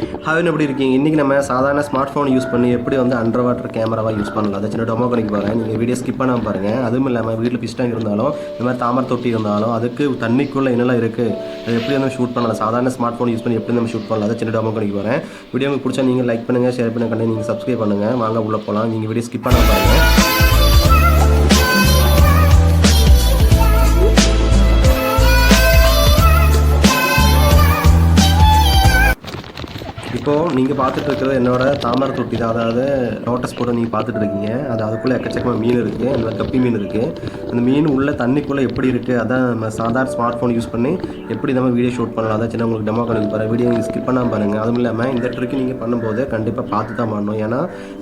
Hi, எப்படி இருக்கீங்க? இன்றைக்கி நம்ம சாதாரண ஸ்மார்ட் ஃபோன் யூஸ் பண்ணி எப்படி வந்து அண்டர் வாட்டர் கேமராவாக யூஸ் பண்ணலாம், அதை சின்ன டெமோ பண்ணிக்க பாருங்கள். நீங்கள் வீடியோ ஸ்கிப் பண்ணாமல் பாருங்கள். அதுவும் இல்லாமல் வீட்டில் ஃபிஷ் டேங்க் இருந்தாலும் இந்த மாதிரி தாமரை தொட்டி இருந்தாலும் அதுக்கு தண்ணிக்குள்ளே என்னெல்லாம் இருக்குது, அது எப்படி வந்து ஷூட் பண்ணலாம், சாதாரண ஸ்மார்ட் ஃபோன் யூஸ் பண்ணி எப்படி நம்ம ஷூட் பண்ணலாம், அதை சின்ன டெமோ பண்ணிக்க போகிறேன். வீடியோ உங்களுக்கு பிடிச்சா நீங்கள் லைக் பண்ணுங்கள், ஷேர் பண்ணுங்கள், நீங்கள் சப்ஸ்கிரைப் பண்ணுங்கள். வாங்க உள்ளே போகலாம். நீங்கள் வீடியோ ஸ்கிப் பண்ணாமல் பாருங்கள். இப்போது நீங்கள் பார்த்துட்டு இருக்கிறது என்னோட தாமரை தொட்டி தான். அதாவது லோட்டஸ் போட்டு நீங்கள் பார்த்துட்டு இருக்கீங்க. அதுக்குள்ளே எக்கச்சக்கமாக மீன் இருக்குது. அந்த கப்பி மீன் இருக்குது. அந்த மீன் உள்ள தண்ணிக்குள்ளே எப்படி இருக்குது, அதான் நம்ம சாதாரண ஸ்மார்ட் ஃபோன் யூஸ் பண்ணி எப்படி நம்ம வீடியோ ஷூட் பண்ணலாம், அதான் சின்ன உங்களுக்கு டெமோ பண்ணி பாருங்கள். வீடியோ நீங்கள் ஸ்கிப் பண்ணாமல் பாருங்கள். அதுவும் இல்லாமல் இந்த ட்ரிக்கு நீங்கள் பண்ணும்போது கண்டிப்பாக பார்த்து தான் பண்ணணும். ஏன்னா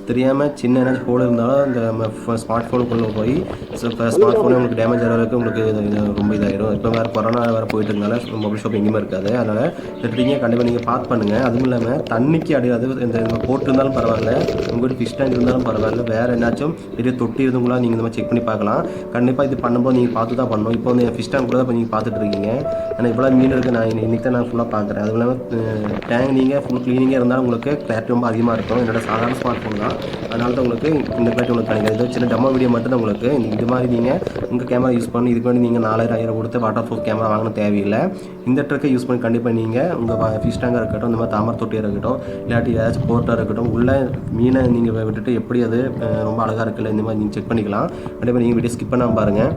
தெரியாமல் சின்ன ஏதாச்சும் ஹோல் இருந்தாலும் இந்த நம்ம ஸ்மார்ட் ஃபோனுக்குள்ளே போய் இப்போ ஸ்மார்ட் ஃபோனே உங்களுக்கு டேமேஜ் ஆகிறதுக்கு உங்களுக்கு இது ரொம்ப இதாகிடும். இப்போ வேறு கொரோனா வேறு போயிட்டு இருந்தால மொபைல் ஷாப் எங்கேயுமே இருக்காது. அதனால் இந்த ட்ரிக்கை கண்டிப்பாக நீங்கள் பார்த்து பண்ணுங்கள். அதுவும் இல்லாமல் தண்ணிக்கு அடியாது இந்த போட்டு இருந்தாலும் பரவாயில்ல, உங்கள்கிட்ட ஃபிஷ் டேங்க் இருந்தாலும் பரவாயில்ல, வேறு என்னாச்சும் பெரிய தொட்டி இருந்துங்களா நீங்கள் இந்த மாதிரி செக் பண்ணி பார்க்கலாம். கண்டிப்பாக இது பண்ணும்போது நீங்கள் பார்த்து தான் பண்ணணும். இப்போ வந்து ஃபிஷ் டேங்க் கூட தான் இப்போ நீங்கள் பார்த்துட்டு இருக்கீங்க. ஏன்னா இவ்வளோ மீன் இருக்குது. நான் இன்றைக்கி தான் நான் ஃபுல்லாக பார்க்குறேன். அதுவும் இல்லாமல் டேங்க் நீங்கள் ஃபுல் க்ளீனிங்காக இருந்தாலும் உங்களுக்கு கிளாரிட்டி ரொம்ப அதிகமாக இருக்கும். என்னோட சாதாரண ஸ்மார்ட் ஃபோன் தான், அதனால தான் உங்களுக்கு இந்த கிளாரிட்டி உங்களுக்கு கிடைக்காது. இது சின்ன டெமோ வீடியோ மட்டும் தான் உங்களுக்கு. இது மாதிரி நீங்கள் உங்கள் கேமரா யூஸ் பண்ணி இதுக்கு வேண்டி நீங்கள் 4000 கொடுத்து வாட்டர் ப்ரூஃப் கேமரா வாங்கணும் தேவையில்லை. இந்த ட்ரிக்கை யூஸ் பண்ணி கண்டிப்பாக நீங்கள் உங்கள் ஃபிஷ் டேங்காக இருக்கட்டும், இந்த மாதிரி தாமரை தொட்டியாக இருக்கட்டும், இல்லாட்டி ஏதாச்சும் போர்ட்டாக இருக்கட்டும், உள்ள மீனை நீங்கள் விட்டுட்டு எப்படி அது ரொம்ப அழகாக இருக்குல்ல, இந்த மாதிரி நீங்கள் செக் பண்ணிக்கலாம். கண்டிப்பாக நீங்கள் வீடியோ ஸ்கிப் பண்ணாமல் பாருங்கள்.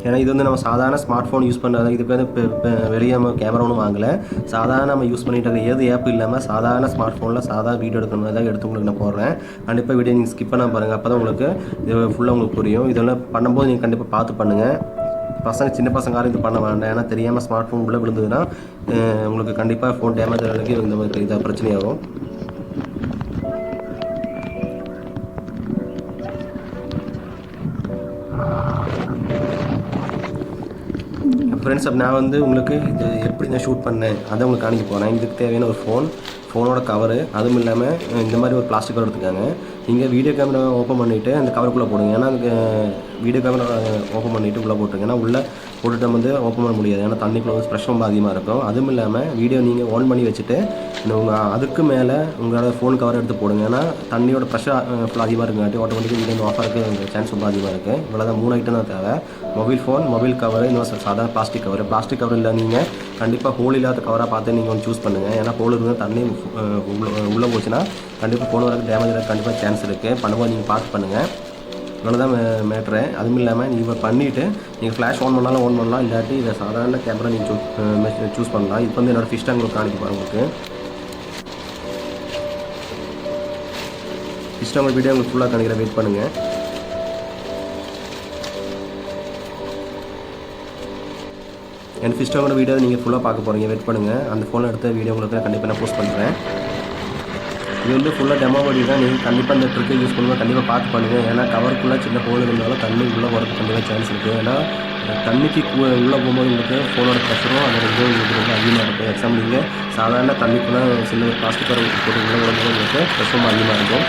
ஏன்னா இது வந்து நம்ம சாதாரண ஸ்மார்ட் ஃபோன் யூஸ் பண்ணுறது, இதுக்கு வந்து வெளியே நம்ம கேமரா ஒன்றும் வாங்கலை. சாதாரண நம்ம யூஸ் பண்ணிட்டு இருக்க ஏது ஆப் இல்லாமல் சாதாரண ஸ்மார்ட் ஃபோனில் சாதாரண வீடியோ எடுக்கணும். அதான் எடுத்து உங்களுக்கு நான் போடுறேன். கண்டிப்பாக வீடியோ நீங்கள் ஸ்கிப் பண்ணாமல் பாருங்கள். அப்போ தான் உங்களுக்கு இது ஃபுல்லாக உங்களுக்கு புரியும். இதெல்லாம் பண்ணும்போது நீங்கள் கண்டிப்பாக பார்த்து பண்ணுங்கள். சின்ன பசங்க யாரும் இது பண்ண வேண்டாம். ஏன்னா தெரியாமல் ஸ்மார்ட் ஃபோன் உள்ளே விழுந்ததுன்னா உங்களுக்கு கண்டிப்பாக ஃபோன் டேமேஜ் ஆகிறதுக்கு இந்த மாதிரி இதாக பிரச்சனையாகும். ஃப்ரெண்ட்ஸ், நான் வந்து உங்களுக்கு இது எப்படி நான் ஷூட் பண்ணேன் அதை உங்களுக்கு காணிக்க போகிறேன். இதுக்கு தேவையான ஒரு ஃபோனோட கவரு, அதுவும் இல்லாமல் இந்த மாதிரி ஒரு பிளாஸ்டிக் கவர் எடுத்துக்காங்க. நீங்கள் வீடியோ கேமரா ஓப்பன் பண்ணிவிட்டு அந்த கவருக்குள்ளே போடுங்க. ஏன்னா அந்த வீடியோ கேமரா ஓப்பன் பண்ணிவிட்டு உள்ளே போட்டுருங்க. ஏன்னா உள்ளே போட்டுட்டு வந்து ஓப்பன் பண்ண முடியாது. ஏன்னா தண்ணிக்குள்ள வந்து ப்ரெஷர் ரொம்ப அதிகமாக இருக்கும். அதுவும் இல்லாமல் வீடியோ நீங்கள் ஆன் பண்ணி வச்சுட்டு அதுக்கு மேலே உங்களோட ஃபோன் கவர் எடுத்து போடுங்க. ஏன்னா தண்ணியோட ப்ரெஷர் ஃபுல்லாக அதிகமாக இருக்குங்காட்டி ஆட்டோமேட்டிக்காக வீடியோ வந்து ஆஃப் ஆகிறதுக்கு சான்ஸ் ரொம்ப அதிகமாக இருக்குது. இவ்வளோ தான் 3 ஐட்டம் தான் தேவை. மொபைல் ஃபோன், மொபைல் கவர், இன்னும் சாதாரண பிளாஸ்டிக் கவர் இல்லை. நீங்கள் கண்டிப்பாக ஹோல் இல்லாத கவராக பார்த்து நீங்கள் வந்து சூஸ் பண்ணுங்கள். ஏன்னா ஹோல் இருந்தால் தண்ணி உள்ளே போச்சுன்னா கண்டிப்பாக ஃபோன் வரக்கு டேமேஜ் ஆக கண்டிப்பாக சான்ஸ் இருக்குது. பண்ணும்போது நீங்கள் பார்த்து பண்ணுங்கள். இவ்வளோதான் மேட்ரு. அதுவும் இல்லாமல் நீங்கள் பண்ணிவிட்டு நீங்கள் ஃப்ளாஷ் ஆன் பண்ணாலும் ஆன் பண்ணலாம், இல்லாட்டி இதை சாதாரண கேமரா நீங்கள் சூஸ் பண்ணலாம். இப்போ வந்து என்னோடய ஃபிஷ் டேங்க் காணிக்க போகிறேன் உங்களுக்கு. ஃபிஷ் டேங்க் வீடியோ உங்களுக்கு ஃபுல்லாக காணிக்கிற, வெயிட் பண்ணுங்கள். என் ஃபிஷ் டேங்கோட வீடியோ நீங்கள் ஃபுல்லாக பார்க்க போகிறீங்க, வெயிட் பண்ணுங்கள். அந்த ஃபோனில் எடுத்த வீடியோ உங்களுக்கு கண்டிப்பாக நான் போஸ்ட் பண்ணுறேன். இது வந்து ஃபுல்லாக டெமோ வீடியோ தான். நீங்கள் கண்டிப்பாக இந்த ட்ரிக்கை யூஸ் பண்ணுங்கள். கண்டிப்பாக பார்த்து பண்ணுங்கள். ஏன்னா கவருக்குள்ளே சின்ன ஹோல் இருந்தாலும் தண்ணி உள்ளே போகிறதுக்கு கண்டிப்பாக சான்ஸ் இருக்குது. ஏன்னா தண்ணிக்கு உள்ளே போகும்போது உங்களுக்கு ஃபோனோட ப்ரெஷரும் அந்த ரெண்டும் உங்களுக்கு ரொம்ப அதிகமாக இருக்கும். எக்ஸாம்பிள் நீங்கள் சாதாரண தண்ணிக்குள்ளே சின்ன பிளாஸ்டிக் கவர் போட்டு உள்ளே விடும்போது உங்களுக்கு ப்ரெஷரும் அதிகமாக இருக்கும்.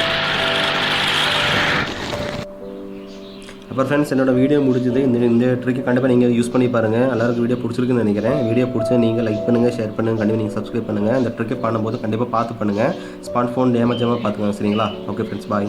அப்புறம் ஃப்ரெண்ட்ஸ், என்னோட வீடியோ முடிஞ்சது. இந்த ட்ரிக்கை கண்டிப்பாக நீங்கள் யூஸ் பண்ணி பாருங்கள். எல்லாருக்கும் வீடியோ பிடிச்சிருக்குன்னு நினைக்கிறேன். வீடியோ பிடிச்சா நீங்கள் லைக் பண்ணுங்கள், ஷேர் பண்ணுங்கள், கண்டிப்பாக நீங்கள் சப்ஸ்கிரைப் பண்ணுங்கள். இந்த ட்ரிக்கை பண்ணும்போது கண்டிப்பாக பார்த்து பண்ணுங்கள். ஸ்மார்ட் ஃபோன் டேமேஜ் ஆகாமல் பார்த்துக்கோங்க. சரிங்களா? ஓகே ஃப்ரெண்ட்ஸ், பாய்.